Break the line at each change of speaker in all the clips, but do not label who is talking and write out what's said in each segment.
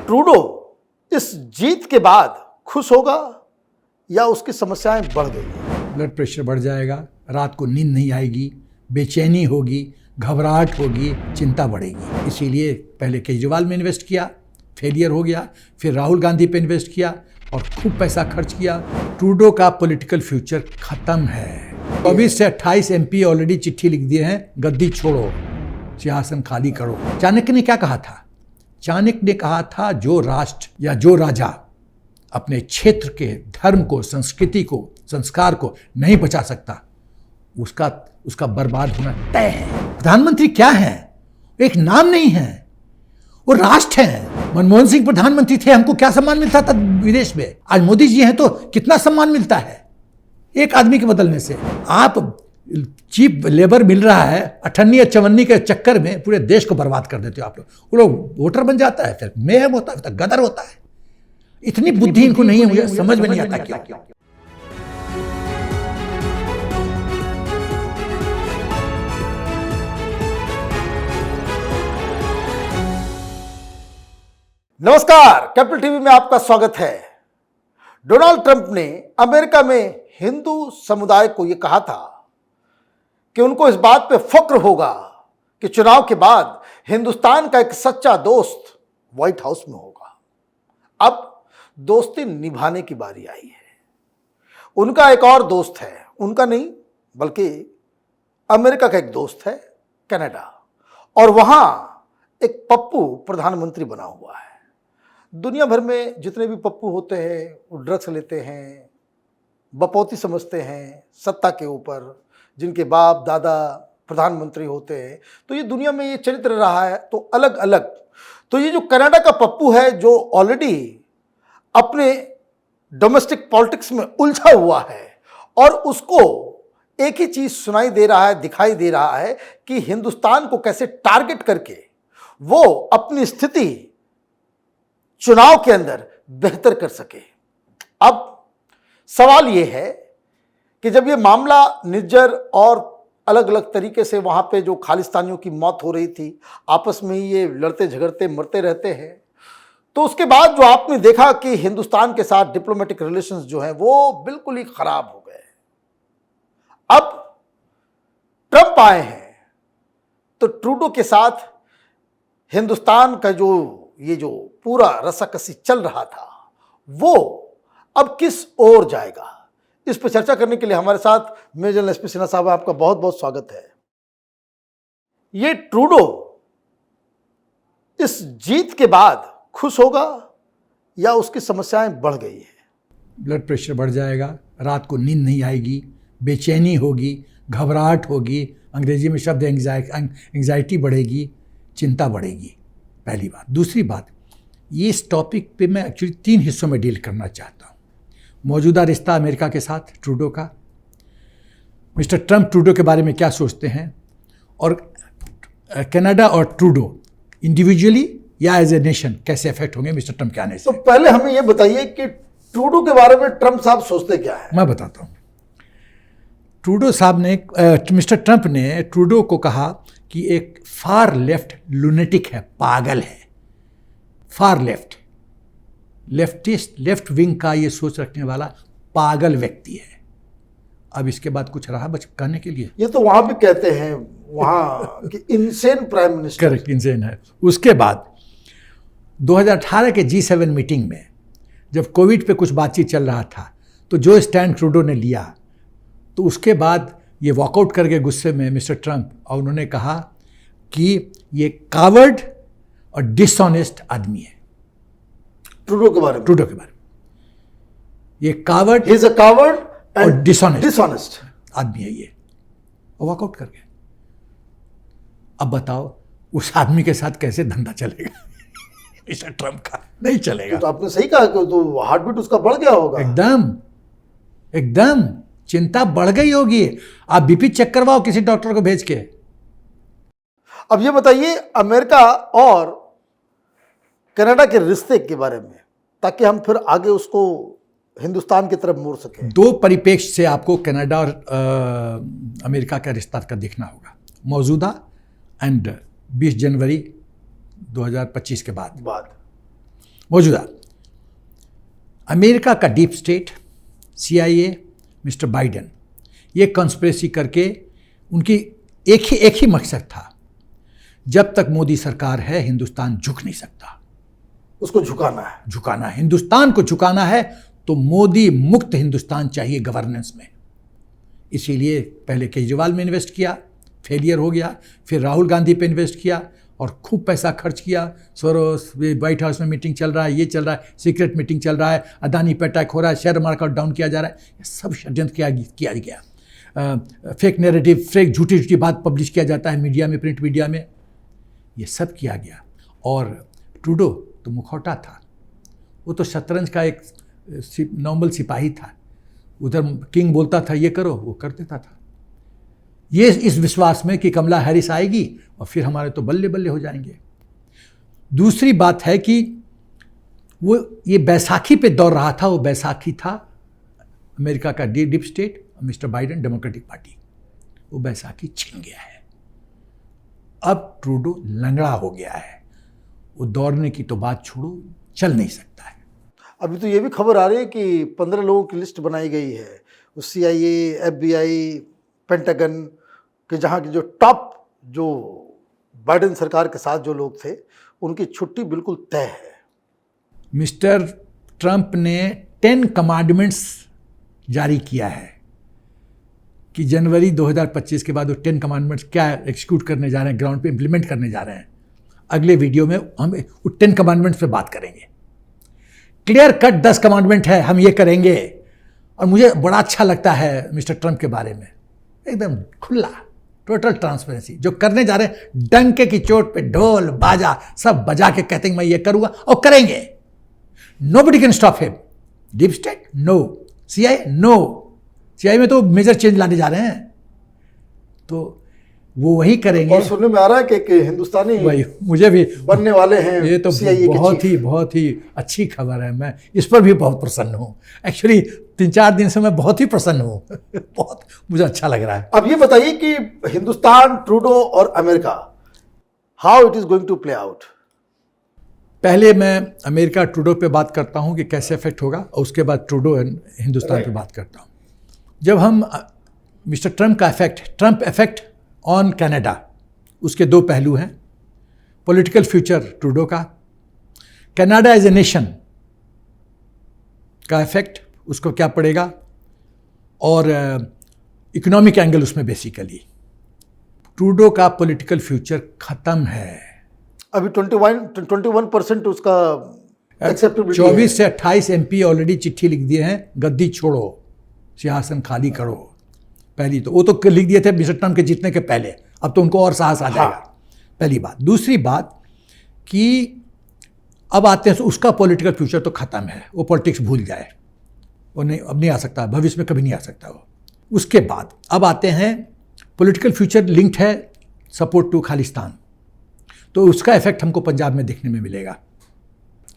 Trudeau इस जीत के बाद खुश होगा या उसकी समस्याएं बढ़ गई?
ब्लड प्रेशर बढ़ जाएगा, रात को नींद नहीं आएगी, बेचैनी होगी, घबराहट होगी, चिंता बढ़ेगी। इसीलिए पहले केजरीवाल में इन्वेस्ट किया, फेलियर हो गया, फिर राहुल गांधी पे इन्वेस्ट किया और खूब पैसा खर्च किया। ट्रूडो का पॉलिटिकल फ्यूचर खत्म है। 24 से 28 MP ऑलरेडी चिट्ठी लिख दिए हैं, गद्दी छोड़ो, सिंहासन खाली करो। चाणक्य ने क्या कहा था? चाणक्य ने कहा था जो राष्ट्र या जो राजा अपने क्षेत्र के धर्म को, संस्कृति को, संस्कार को नहीं बचा सकता, उसका बर्बाद होना तय है। प्रधानमंत्री क्या है? एक नाम नहीं है, वो राष्ट्र है। मनमोहन सिंह प्रधानमंत्री थे, हमको क्या सम्मान मिलता था विदेश में। आज मोदी जी हैं तो कितना सम्मान मिलता है एक आदमी के बदलने से। आप चीप लेबर मिल रहा है, अठन्नी या चवन्नी के चक्कर में पूरे देश को बर्बाद कर देते हो आप लोग। वो लोग वोटर बन जाता है, फिर मेयर होता है, फिर गदर होता है। इतनी बुद्धि इनको नहीं है, मुझे समझ में नहीं आता क्यों।
नमस्कार, कैपिटल टीवी में आपका स्वागत है। डोनाल्ड ट्रंप ने अमेरिका में हिंदू समुदाय को यह कहा था कि उनको इस बात पे फक्र होगा कि चुनाव के बाद हिंदुस्तान का एक सच्चा दोस्त व्हाइट हाउस में होगा। अब दोस्ती निभाने की बारी आई है। उनका एक और दोस्त है, उनका नहीं बल्कि अमेरिका का एक दोस्त है, कनाडा, और वहां एक पप्पू प्रधानमंत्री बना हुआ है। दुनिया भर में जितने भी पप्पू होते हैं वो ड्रग्स लेते हैं, बपौती समझते हैं सत्ता के ऊपर, जिनके बाप दादा प्रधानमंत्री होते हैं। तो ये दुनिया में ये चरित्र रहा है, तो अलग अलग। तो ये जो कनाडा का पप्पू है, जो ऑलरेडी अपने डोमेस्टिक पॉलिटिक्स में उलझा हुआ है, और उसको एक ही चीज सुनाई दे रहा है, दिखाई दे रहा है कि हिंदुस्तान को कैसे टारगेट करके वो अपनी स्थिति चुनाव के अंदर बेहतर कर सके। अब सवाल यह है कि जब ये मामला निज्जर और अलग अलग तरीके से वहां पे जो खालिस्तानियों की मौत हो रही थी, आपस में ही ये लड़ते झगड़ते मरते रहते हैं, तो उसके बाद जो आपने देखा कि हिंदुस्तान के साथ डिप्लोमेटिक रिलेशंस जो हैं वो बिल्कुल ही खराब हो गए। अब ट्रंप आए हैं तो ट्रूडो के साथ हिंदुस्तान का जो पूरा रस्साकसी चल रहा था वो अब किस ओर जाएगा, इस पर चर्चा करने के लिए हमारे साथ मेजर SP सिन्हा साहब, आपका बहुत बहुत स्वागत है। ये ट्रूडो इस जीत के बाद खुश होगा या उसकी समस्याएं बढ़ गई है?
ब्लड प्रेशर बढ़ जाएगा, रात को नींद नहीं आएगी, बेचैनी होगी, घबराहट होगी, अंग्रेजी में शब्द एंग्जाइटी बढ़ेगी, चिंता बढ़ेगी। पहली बात। दूसरी बात, ये इस टॉपिक पे मैं एक्चुअली 3 हिस्सों में डील करना चाहता हूँ। मौजूदा रिश्ता अमेरिका के साथ ट्रूडो का, मिस्टर ट्रंप ट्रूडो के बारे में क्या सोचते हैं, और कनाडा और ट्रूडो इंडिविजुअली या एज ए नेशन कैसे इफेक्ट होंगे मिस्टर ट्रंप के आने से।
तो पहले हमें यह बताइए कि ट्रूडो के बारे में ट्रंप साहब सोचते क्या है?
मैं बताता हूँ। ट्रूडो साहब ने, मिस्टर ट्रंप ने ट्रूडो को कहा कि एक फार लेफ्ट लुनेटिक है, पागल है। फार लेफ्ट विंग का ये सोच रखने वाला पागल व्यक्ति है। अब इसके बाद कुछ रहा बच कहने के लिए?
ये तो वहां भी कहते हैं वहां कि insane prime minister.
Correct, insane है। उसके बाद 2018 के G7 मीटिंग में जब कोविड पे कुछ बातचीत चल रहा था, तो जो स्टैंड ट्रूडो ने लिया, तो उसके बाद ये वॉकआउट कर गए गुस्से में मिस्टर ट्रंप, और उन्होंने कहा कि ये कावर्ड और डिसऑनेस्ट आदमी है।
ट्रूडो के बारे में
ये coward,
he is a coward
और डिसऑनेस्ट
आदमी है
ये, और वॉकआउट कर गए। अब बताओ उस आदमी के साथ कैसे धंधा चलेगा? मिस्टर ट्रंप का नहीं चलेगा।
तो आपने सही कहा कि तो हार्ट बीट उसका बढ़ गया होगा।
एकदम चिंता बढ़ गई होगी। आप BP चेक करवाओ किसी डॉक्टर को भेज के।
अब ये बताइए अमेरिका और कनाडा के रिश्ते के बारे में, ताकि हम फिर आगे उसको हिंदुस्तान की तरफ मोड़ सकें।
2 परिप्रेक्ष्य से आपको कनाडा और अमेरिका का रिश्ता का देखना होगा, मौजूदा एंड 20 जनवरी 2025 के बाद। मौजूदा अमेरिका का deep state, CIA, mister Biden, ये कॉन्स्पिरेसी करके उनकी एक ही मकसद था, जब तक मोदी सरकार है हिंदुस्तान झुक नहीं सकता।
उसको झुकाना है,
हिंदुस्तान को झुकाना है, तो मोदी मुक्त हिंदुस्तान चाहिए गवर्नेंस में। इसीलिए पहले केजरीवाल में इन्वेस्ट किया, फेलियर हो गया, फिर राहुल गांधी पे इन्वेस्ट किया और खूब पैसा खर्च किया। सोरोस, व्हाइट हाउस में मीटिंग चल रहा है, ये चल रहा है, सीक्रेट मीटिंग चल रहा है, अदानी पे अटैक हो रहा है, शेयर मार्केट डाउन किया जा रहा है, ये सब षड्यंत्र किया गया। फेक नैरेटिव, फेक झूठी बात पब्लिश किया जाता है मीडिया में, प्रिंट मीडिया में, ये सब किया गया। और ट्रूडो तो मुखौटा था, वो तो शतरंज का एक नॉर्मल सिपाही था, उधर किंग बोलता था ये करो, वो कर देता था, ये इस विश्वास में कि कमला हैरिस आएगी और फिर हमारे तो बल्ले बल्ले हो जाएंगे। दूसरी बात है कि वो ये बैसाखी पे दौड़ रहा था, वो बैसाखी था अमेरिका का deep state, mister Biden democratic party, वो बैसाखी छिन गया है। अब ट्रूडो लंगड़ा हो गया है, वो दौड़ने की तो बात छोड़ो, चल नहीं सकता है।
अभी तो ये भी खबर आ रही है कि 15 लोगों की लिस्ट बनाई गई है, CIA, FBI, पेंटागन के, जहाँ की जो टॉप जो बाइडेन सरकार के साथ जो लोग थे उनकी छुट्टी बिल्कुल तय है।
मिस्टर ट्रंप ने 10 कमांडमेंट्स जारी किया है कि जनवरी 2025 के बाद वो 10 कमांडमेंट्स क्या एग्जीक्यूट करने जा रहे हैं, ग्राउंड पे इम्प्लीमेंट करने जा रहे हैं। अगले वीडियो में हम वो 10 कमांडमेंट्स पे बात करेंगे। क्लियर कट 10 कमांडमेंट है, हम ये करेंगे। और मुझे बड़ा अच्छा लगता है मिस्टर ट्रंप के बारे में, एकदम खुला, टोटल ट्रांसपेरेंसी। जो करने जा रहे हैं डंके की चोट पे ढोल बाजा सब बजा के कहते हैं मैं ये करूंगा और करेंगे। Nobody can stop him. Deep state no, CIA no, CIA में तो मेजर चेंज लाने जा रहे हैं, तो वो वही करेंगे।
और सुनने में आ रहा है कि हिंदुस्तानी
वही मुझे भी
बनने वाले हैं,
ये तो
CIA
बहुत ही अच्छी खबर है। मैं इस पर भी बहुत प्रसन्न हूँ। एक्चुअली 3-4 दिन से मैं बहुत ही प्रसन्न हूँ बहुत मुझे अच्छा लग रहा है।
अब ये बताइए कि हिंदुस्तान, ट्रूडो और America, how it is going to play out.
पहले मैं अमेरिका ट्रूडो पे बात करता हूँ कि कैसे इफेक्ट होगा, और उसके बाद ट्रूडो हिंदुस्तान पे बात करता हूँ। जब हम मिस्टर ट्रंप का ट्रंप इफेक्ट ऑन कनाडा, उसके 2 पहलू हैं। पॉलिटिकल फ्यूचर ट्रूडो का, कनाडा एज ए नेशन का इफेक्ट उसको क्या पड़ेगा, और इकोनॉमिक एंगल उसमें। बेसिकली ट्रूडो का पॉलिटिकल फ्यूचर खत्म है।
अभी 21% उसका एक्सेप्टेबिलिटी
24 से 28 MP ऑलरेडी चिट्ठी लिख दिए हैं, गद्दी छोड़ो, सिंहासन खाली करो। पहली तो वो तो लिख दिए थे मिस्टर ट्रंप के जीतने के पहले, अब तो उनको और साहस आ जाएगा। पहली बात। दूसरी बात कि अब आते हैं, उसका पॉलिटिकल फ्यूचर तो खत्म है, वो पॉलिटिक्स भूल जाए, वो नहीं, अब नहीं आ सकता, भविष्य में कभी नहीं आ सकता वो। उसके बाद अब आते हैं, पॉलिटिकल फ्यूचर लिंक्ड है सपोर्ट टू खालिस्तान, तो उसका इफेक्ट हमको पंजाब में देखने में मिलेगा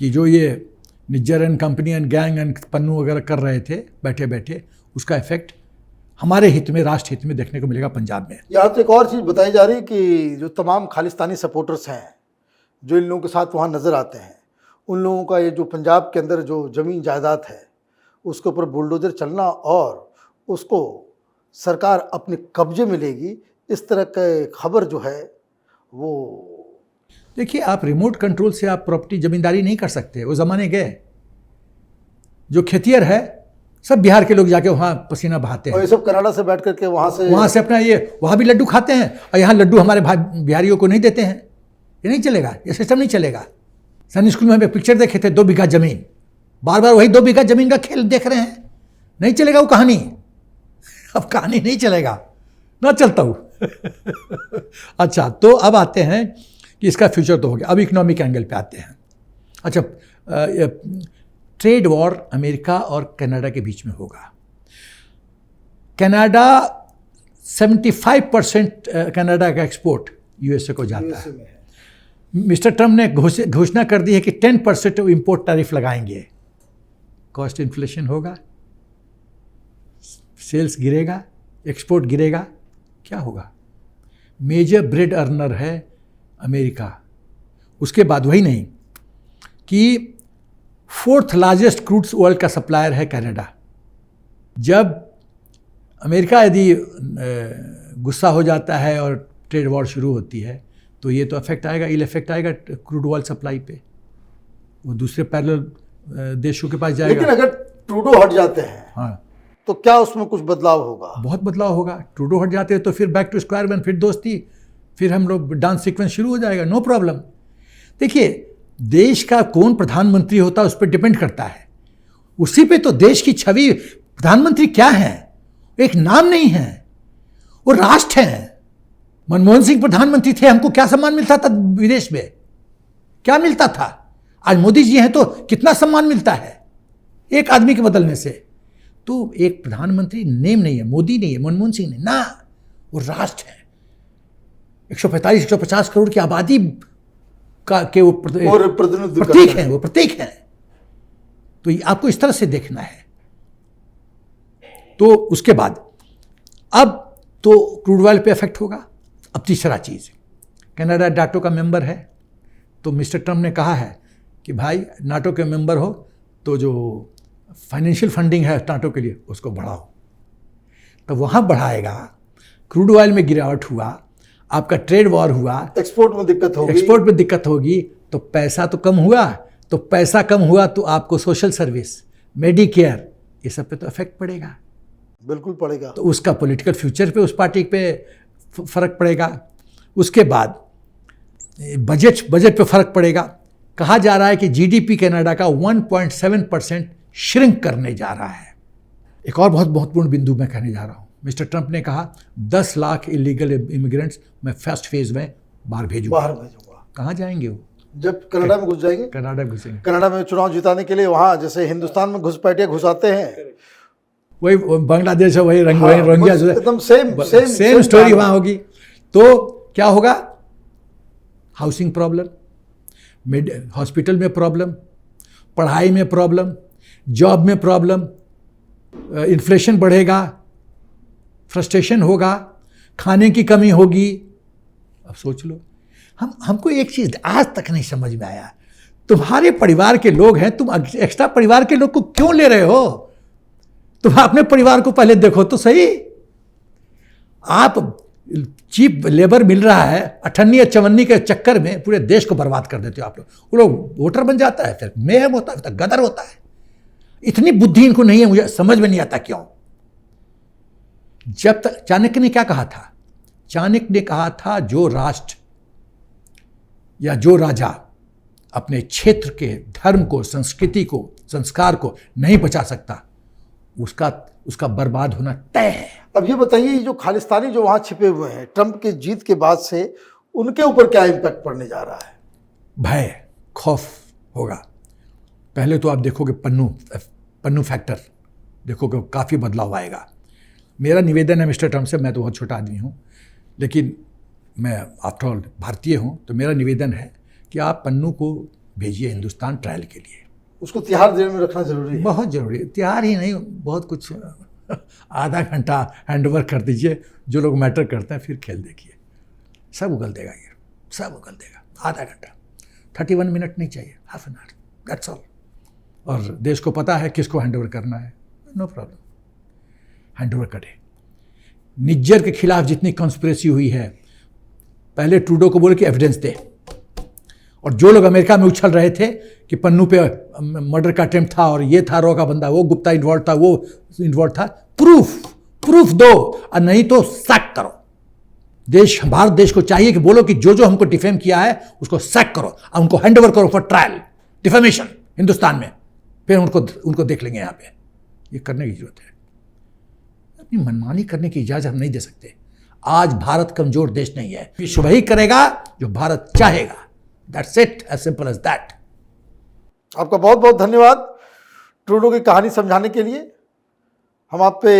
कि जो ये Nijjar and company and gang and Pannu वगैरह कर रहे थे बैठे बैठे, उसका इफेक्ट हमारे हित में, राष्ट्र हित में देखने को मिलेगा पंजाब में।
यहाँ तो एक और चीज़ बताई जा रही है कि जो तमाम खालिस्तानी सपोर्टर्स हैं जो इन लोगों के साथ वहाँ नज़र आते हैं, उन लोगों का ये जो पंजाब के अंदर जो ज़मीन जायदाद है उसके ऊपर बुलडोजर चलना और उसको सरकार अपने कब्जे में लेगी, इस तरह की खबर जो है वो।
देखिए, आप रिमोट कंट्रोल से आप प्रॉपर्टी जमींदारी नहीं कर सकते, वो ज़माने गए। जो खेतियर है सब बिहार के लोग जाके वहाँ पसीना बहाते हैं,
और ये सब कनाडा से बैठ करके वहाँ से
अपना ये वहाँ भी लड्डू खाते हैं, और यहाँ लड्डू हमारे भाई बिहारियों को नहीं देते हैं। ये नहीं चलेगा, ये सिस्टम नहीं चलेगा। सैनिक स्कूल में हम एक पिक्चर देखे थे, 2 बीघा जमीन, बार बार वही 2 बीघा जमीन का खेल देख रहे हैं। नहीं चलेगा वो कहानी, अब कहानी नहीं चलेगा, ना चलता हूँ अच्छा, तो अब आते हैं कि इसका फ्यूचर तो हो गया। अब इकोनॉमिक एंगल पे आते हैं। अच्छा, ट्रेड वॉर अमेरिका और कनाडा के बीच में होगा। कनाडा 75% कनाडा का एक्सपोर्ट USA को जाता है। मिस्टर ट्रंप ने घोषणा कर दी है कि 10% इंपोर्ट टैरिफ लगाएंगे। कॉस्ट इन्फ्लेशन होगा, सेल्स गिरेगा, एक्सपोर्ट गिरेगा, क्या होगा? मेजर ब्रेड अर्नर है अमेरिका। उसके बाद वही नहीं कि 4th लार्जेस्ट क्रूड ऑयल का सप्लायर है कनाडा। जब अमेरिका यदि गुस्सा हो जाता है और ट्रेड वॉर शुरू होती है तो ये तो इफेक्ट आएगा, इल इफेक्ट आएगा क्रूड ऑयल सप्लाई पे, वो दूसरे पैरेलल देशों के पास जाएगा।
लेकिन अगर ट्रूडो हट जाते हैं
हाँ,
तो क्या उसमें कुछ बदलाव होगा?
बहुत बदलाव होगा। ट्रूडो हट जाते हैं तो फिर बैक टू स्क्वायर वन, फिर दोस्ती, फिर हम लोग डांस सीक्वेंस शुरू हो जाएगा, नो प्रॉब्लम। देखिए, देश का कौन प्रधानमंत्री होता है उस पर डिपेंड करता है, उसी पे तो देश की छवि। प्रधानमंत्री क्या है? एक नाम नहीं है, वो राष्ट्र है। मनमोहन सिंह प्रधानमंत्री थे, हमको क्या सम्मान मिलता था विदेश में? क्या मिलता था? आज मोदी जी हैं तो कितना सम्मान मिलता है एक आदमी के बदलने से। तो एक प्रधानमंत्री नेम नहीं है, मोदी नहीं है, मनमोहन सिंह नहीं ना, वो राष्ट्र है। 145-150 करोड़ की आबादी का के वो प्रतीक है, वो प्रतीक है। तो ये आपको इस तरह से देखना है। तो उसके बाद अब तो क्रूड ऑयल पे इफेक्ट होगा। अब तीसरा चीज़, कनाडा नाटो का मेंबर है, तो मिस्टर ट्रंप ने कहा है कि भाई नाटो के मेंबर हो तो जो फाइनेंशियल फंडिंग है नाटो के लिए उसको बढ़ाओ। तो वहाँ बढ़ाएगा, क्रूड ऑयल में गिरावट हुआ, आपका ट्रेड वॉर हुआ,
एक्सपोर्ट में दिक्कत होगी,
तो पैसा तो कम हुआ, तो आपको सोशल सर्विस, मेडिकेयर, ये सब पे तो इफेक्ट पड़ेगा,
बिल्कुल पड़ेगा।
तो उसका पॉलिटिकल फ्यूचर पे, उस पार्टी पे फर्क पड़ेगा। उसके बाद बजट पे फर्क पड़ेगा। कहा जा रहा है कि जीडीपी कनाडा का 1.7% श्रिंक करने जा रहा है। एक और बहुत महत्वपूर्ण बिंदु मैं कहने जा रहा हूँ। मिस्टर ट्रंप ने कहा 10 लाख इलीगल इमिग्रेंट्स मैं फर्स्ट फेज में बाहर भेजूंगा। कहाँ जाएंगे वो?
जब कनाडा में घुस जाएंगे।
कनाडा घुसेंगे।
कनाडा में चुनाव जिताने के लिए वहाँ जैसे हिंदुस्तान में घुसपैठिया घुसाते हैं,
वही बांग्लादेश है, वही रोहिंग्या,
एकदम
सेम स्टोरी वहाँ होगी। तो क्या होगा? हाउसिंग प्रॉब्लम, हॉस्पिटल में प्रॉब्लम, पढ़ाई में प्रॉब्लम, जॉब में प्रॉब्लम, इन्फ्लेशन बढ़ेगा, फ्रस्ट्रेशन होगा, खाने की कमी होगी। अब सोच लो, हमको एक चीज़ आज तक नहीं समझ में आया, तुम्हारे परिवार के लोग हैं, तुम एक्स्ट्रा परिवार के लोग को क्यों ले रहे हो? तुम अपने परिवार को पहले देखो तो सही। आप चीप लेबर मिल रहा है, 58-54 के चक्कर में पूरे देश को बर्बाद कर देते हो आप लोग। वो लोग वोटर बन जाता है, फिर मेयर होता है, फिर गदर होता है। इतनी बुद्धि इनको नहीं है, मुझे समझ में नहीं आता क्यों। जब तक चाणक्य ने क्या कहा था? चाणक्य ने कहा था जो राष्ट्र या जो राजा अपने क्षेत्र के धर्म को, संस्कृति को, संस्कार को नहीं बचा सकता, उसका बर्बाद होना तय है।
अब ये बताइए, ये जो खालिस्तानी जो वहाँ छिपे हुए हैं, ट्रंप की जीत के बाद से उनके ऊपर क्या इम्पैक्ट पड़ने जा रहा है?
भय, खौफ होगा। पहले तो आप देखोगे पन्नू फैक्टर देखोगे, काफ़ी बदलाव आएगा। मेरा निवेदन है मिस्टर ट्रंप से, मैं तो बहुत छोटा आदमी हूँ, लेकिन मैं आफ्टर ऑल भारतीय हूँ, तो मेरा निवेदन है कि आप पन्नू को भेजिए हिंदुस्तान ट्रायल के लिए।
उसको तिहाड़ जेल में रखना जरूरी है।
बहुत जरूरी है। तिहाड़ ही नहीं, बहुत कुछ, आधा घंटा हैंडओवर कर दीजिए, जो लोग मैटर करते हैं, फिर खेल देखिए, सब उगल देगा, ये सब उगल देगा। आधा घंटा, 31 मिनट नहीं चाहिए, half an hour, that's all. और देश को पता है किसको हैंडओवर करना है, नो प्रॉब्लम, हैंडओवर करे। निज्जर के खिलाफ जितनी कॉन्स्पिरेसी हुई है, पहले ट्रूडो को बोले कि एविडेंस दे, और जो लोग अमेरिका में उछल रहे थे कि पन्नू पे मर्डर का अटेम्प्ट था और ये था, रो का बंदा, वो गुप्ता इन्वॉल्व था, वो इन्वॉल्व था, प्रूफ दो, और नहीं तो सैक करो। भारत देश को चाहिए कि बोलो कि जो हमको डिफेम किया है उसको सैक करो और उनको हैंडओवर करो फॉर ट्रायल, डिफेमेशन हिंदुस्तान में, फिर उनको देख लेंगे। यहाँ पे ये करने की जरूरत है। अपनी मनमानी करने की इजाजत हम नहीं दे सकते। आज भारत कमजोर देश नहीं है, विश्व वही करेगा जो भारत चाहेगा। That's it, as simple as that.
आपका बहुत बहुत धन्यवाद ट्रूडो की कहानी समझाने के लिए। हम आप पे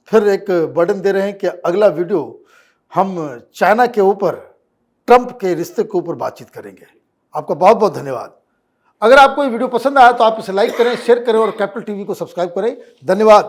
फिर एक बर्डन दे रहे हैं कि अगला वीडियो हम चाइना के ऊपर, ट्रंप के रिश्ते के ऊपर बातचीत करेंगे। आपका बहुत बहुत धन्यवाद। अगर आपको ये वीडियो पसंद आया तो आप इसे लाइक करें, शेयर करें और कैपिटल टीवी को सब्सक्राइब करें। धन्यवाद।